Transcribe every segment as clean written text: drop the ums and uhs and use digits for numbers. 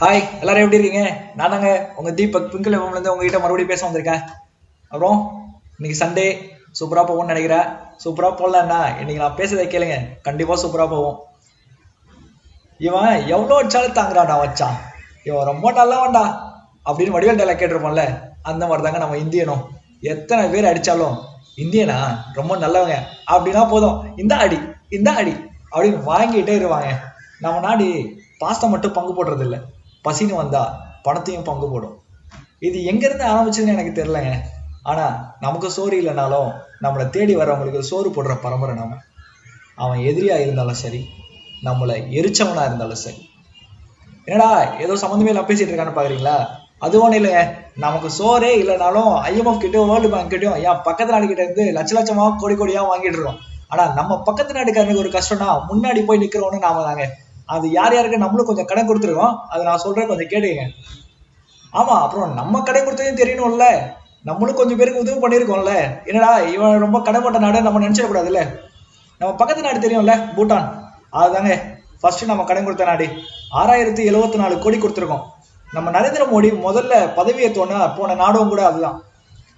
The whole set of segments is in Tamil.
ஹாய், எல்லாரும் எப்படி இருக்கீங்க? நான் தாங்க உங்க தீபக் பிங்கிள் இருந்து உங்ககிட்ட மறுபடியும் பேச வந்திருக்கேன். அப்புறம் இன்னைக்கு சண்டே சூப்பரா போகும்னு நினைக்கிறேன். சூப்பரா போடலன்னா இன்னைக்கு நான் பேசுறதை கேளுங்க, கண்டிப்பா சூப்பரா போவோம். இவன் எவ்வளோ அடிச்சாலும் தாங்குறான்டா வச்சான், இவன் ரொம்ப நல்லவன்டா அப்படின்னு வடிவேல் டைலாக் கேட்டிருப்போம்ல, அந்த மாதிரி தாங்க நம்ம இந்தியனும். எத்தனை பேர் அடிச்சாலும் இந்தியனா ரொம்ப நல்லவங்க அப்படின்னா போதும், இந்த அடி இந்த அடி அப்படின்னு வாங்கிட்டே இருவாங்க. நம்ம நாடு பாஸ்தா மட்டும் பங்கு போடுறது இல்லை, பசின்னு வந்தா பணத்தையும் பங்கு போடும். இது எங்க இருந்து ஆரம்பிச்சதுன்னு எனக்கு தெரியலங்க. ஆனா நமக்கு சோறு இல்லைனாலும் நம்மளை தேடி வர்றவங்களுக்கு சோறு போடுற பரம்பரை நாம. அவன் எதிரியா இருந்தாலும் சரி, நம்மளை எரிச்சவனா இருந்தாலும் சரி. என்னடா ஏதோ சம்மந்தமே எல்லாம் பேசிட்டு இருக்கான்னு பாக்குறீங்களா? அது ஒண்ணும் இல்லைங்க. நமக்கு சோறே இல்லைனாலும் IMF கிட்டயும் வேர்ல்டு பேங்க் கிட்டயும் ஏன் பக்கத்து நாடு கிட்ட இருந்து லட்ச லட்சமா கோடி கோடியா வாங்கிட்டு இருக்கோம். ஆனா நம்ம பக்கத்து நாட்டுக்காரனுக்கு ஒரு கஷ்டம்னா முன்னாடி போய் நிக்கிறோம்னு நாம தாங்க. அது யார் யாருக்கு நம்மளும் கொஞ்சம் கடன் கொடுத்துருக்கோம், அதை நான் சொல்றேன், கொஞ்சம் கேட்டுங்க. ஆமா, அப்புறம் நம்ம கடன் கொடுத்ததையும் தெரியணும்ல, நம்மளும் கொஞ்சம் பேருக்கு உதவி பண்ணியிருக்கோம்ல. என்னடா இவன் ரொம்ப கடைப்பட்ட நாடு நம்ம நினைச்சிடக்கூடாதுல்ல. நம்ம பக்கத்து நாடு தெரியும்ல, பூட்டான். அதுதாங்க ஃபர்ஸ்ட் நம்ம கடன் கொடுத்த நாடு. 6074 கோடி கொடுத்துருக்கோம். நம்ம நரேந்திர மோடி முதல்ல பதவியேற்றோன்னு போன நாடும் கூட அதுதான்.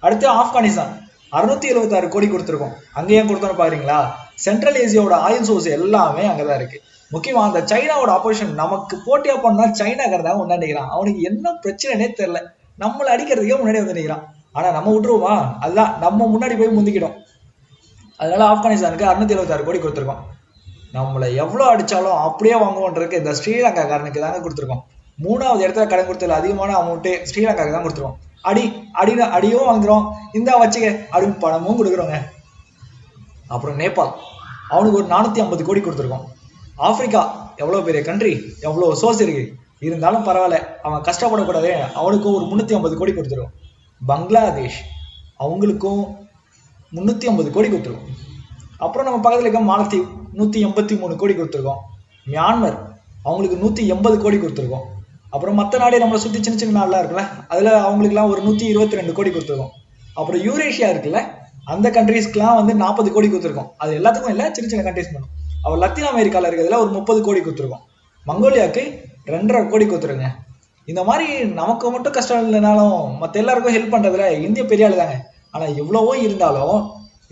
அடுத்து ஆப்கானிஸ்தான் 676 கோடி கொடுத்துருக்கோம். அங்கேயும் கொடுத்தோன்னு பாருங்களா. சென்ட்ரல் ஏசியாவோட ஆயில் சோர்ஸ் எல்லாமே அங்கதான் இருக்கு. முக்கியமா அந்த சைனாவோட ஆப்போசிஷன் நமக்கு போட்டியா பண்ணா சைனாக்காரதான் முன்னாடிக்கிறான். அவனுக்கு என்ன பிரச்சனைனே தெரியல, நம்மளை அடிக்கிறதுக்கே முன்னாடி வந்து நிற்கிறான். ஆனா நம்ம விட்டுருவோமா? அதுதான் நம்ம முன்னாடி போய் முந்திக்கிடும். அதனால ஆப்கானிஸ்தானுக்கு 676 கோடி கொடுத்துருக்கோம். நம்மளை எவ்வளவு அடிச்சாலும் அப்படியே வாங்குவோன்றதுக்கு இந்த ஸ்ரீலங்காக்காரனுக்கு தாங்க கொடுத்துருக்கோம். 3வது இடத்துல கடன் கொடுத்ததுல அதிகமான அமௌண்ட்டு ஸ்ரீலங்காவுக்கு தான் கொடுத்துருக்கோம். அடி அடின்னு அடியும் வாங்குறோம், இந்தா வச்சுக்க அப்படின்னு பணமும் கொடுக்குறோங்க. அப்புறம் நேபாள், அவனுக்கு ஒரு 450 கோடி கொடுத்துருக்கோம். ஆப்பிரிக்கா எவ்வளோ பெரிய கண்ட்ரி, எவ்வளோ சோர்ஸ் இருக்கு, இருந்தாலும் பரவாயில்ல, அவன் கஷ்டப்படக்கூடாது, அவனுக்கும் ஒரு 350 கோடி கொடுத்துருக்கோம். பங்களாதேஷ், அவங்களுக்கும் 350 கோடி கொடுத்துருக்கோம். அப்புறம் நம்ம பக்கத்தில் இருக்க மாலத்தீவ் 183 கோடி கொடுத்துருக்கோம். மியான்மர், அவங்களுக்கு 180 கோடி கொடுத்துருக்கோம். அப்புறம் மற்ற நாடே நம்மளை சுற்றி சின்ன சின்ன நாடெலாம் இருக்குல்ல, அதில் அவங்களுக்குலாம் ஒரு 122 கோடி கொடுத்துருக்கோம். அப்புறம் யூரேஷியா இருக்குல்ல, அந்த கண்ட்ரீஸ்க்குலாம் வந்து 40 கோடி கொடுத்துருக்கோம். அது எல்லாத்துக்கும் இல்லை, சின்ன சின்ன கண்ட்ரீஸ் பண்ணும். அவர் லத்தீன் அமெரிக்காவில் இருக்கிறதுல ஒரு 30 கோடி கொடுத்துருக்கோம். மங்கோலியாவுக்கு 2.5 கோடி கொடுத்துருங்க. இந்த மாதிரி நமக்கு மட்டும் கஷ்டம் இல்லைனாலும் மற்ற எல்லாருக்கும் ஹெல்ப் பண்ணுறதுல இந்திய பெரிய ஆளு தாங்க. ஆனால் எவ்வளவோ இருந்தாலும்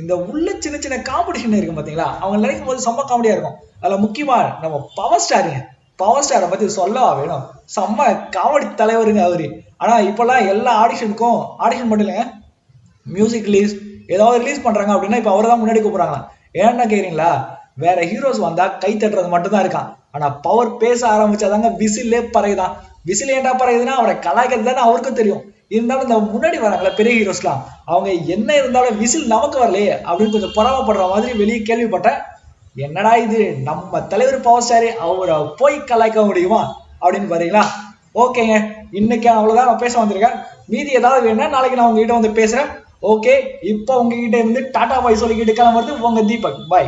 இந்த உள்ள சின்ன சின்ன காம்படிஷன் இருக்கு பார்த்தீங்களா, அவங்க நினைக்கும் போது செம்ம காமெடியாக இருக்கும். அதில் முக்கியமாக நம்ம பவர் ஸ்டாருங்க, பவர் ஸ்டாரை பற்றி சொல்லவா வேணும், செம்ம காமெடி தலைவருங்க அவரு. ஆனால் இப்போல்லாம் எல்லா ஆடிஷனுக்கும், ஆடிஷன் மட்டும் இல்லைங்க, மியூசிக் ரிலீஸ் ஏதாவது ரிலீஸ் பண்ணுறாங்க அப்படின்னா இப்போ அவரை தான் முன்னாடி கூப்பிட்றாங்க. ஏன்னா கேட்குறீங்களா, வேற ஹீரோஸ் வந்தா கை தட்டுறது மட்டும் தான் இருக்கான். ஆனா பவர் பேச ஆரம்பிச்சாதாங்க விசிலே பறையுதான். விசில் ஏண்டா பறையுதுன்னா அவரை கலாய்க்கிறது தானே அவருக்கும் தெரியும். இருந்தாலும் இந்த முன்னாடி வராங்களா பெரிய ஹீரோஸ்லாம், அவங்க என்ன இருந்தாலும் விசில் நமக்கு வரலையே அப்படின்னு கொஞ்சம் பொறாமப்படுற மாதிரி வெளியே கேள்விப்பட்டேன். என்னடா இது, நம்ம தலைவர் பவர் ஸ்டாரு, அவரை போய் கலாய்க்க முடியுமா அப்படின்னு பாருங்களா. ஓகேங்க, இன்னைக்கு அவ்வளவுதான் நான் பேச வந்திருக்கேன். மீதி ஏதாவது வேணும்னா நாளைக்கு நான் உங்ககிட்ட வந்து பேசுறேன். ஓகே, இப்போ உங்ககிட்ட இருந்து டாடா பாய் சொல்லிக்கிட்டு கிளம்புறது உங்க தீபக். பாய்.